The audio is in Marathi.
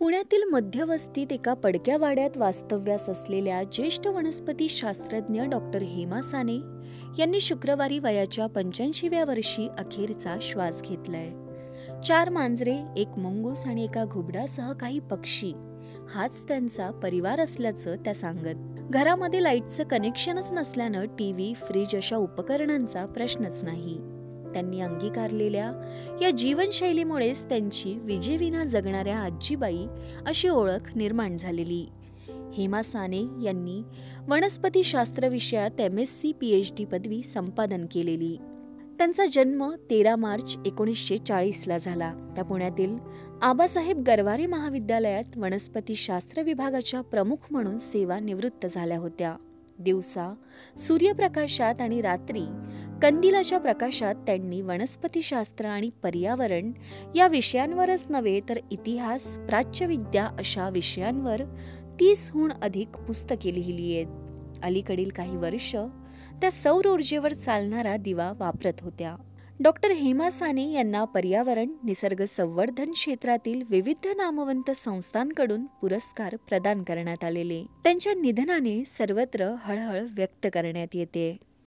पुण्यातील मध्यवस्तीत एका पडक्या वाड्यात वास्तव्यास असलेल्या ज्येष्ठ वनस्पती शास्त्रज्ञ डॉक्टर हेमा साने यांनी शुक्रवारी वयाच्या 85व्या वर्षी अखेरचा श्वास घेतलाय. 4 मांजरे, 1 मुंगूस आणि एका घुबडासह काही पक्षी हाच त्यांचा परिवार असल्याचं त्या सांगत. घरामध्ये लाईटचं कनेक्शनच नसल्यानं टीव्ही, फ्रीज अशा उपकरणांचा प्रश्नच नाही. त्यांनी अंगीकारलेल्या या जीवनशैलीमुळेच त्यांची विजेविना जगणाऱ्या आजीबाई अशी ओळख निर्माण झालेली. हेमा साने यांनी वनस्पतीशास्त्र विषयात MSc PhD पदवी संपादन केलेली. त्यांचा जन्म 13 मार्च 1940ला झाला. त्या पुण्यातील आबासाहेब गरवारे महाविद्यालयात वनस्पतीशास्त्र विभागाच्या प्रमुख म्हणून सेवा निवृत्त झाल्या होत्या. दिवसा सूर्यप्रकाशात आणि रात्री कंदिलाच्या प्रकाशात त्यांनी वनस्पतीशास्त्र आणि पर्यावरण या विषयांवरच नव्हे तर इतिहास, प्राच्यविद्या अशा विषयांवर 30हून अधिक पुस्तके लिहिली आहेत. अलीकडील काही वर्ष त्या सौर ऊर्जेवर चालणारा दिवा वापरत होत्या. डॉक्टर हेमा साने यांना पर्यावरण, निसर्ग संवर्धन क्षेत्रातील विविध नामवंत संस्थांकडून पुरस्कार प्रदान करण्यात आलेले. त्यांच्या निधनाने सर्वत्र हळहळ व्यक्त करण्यात येते.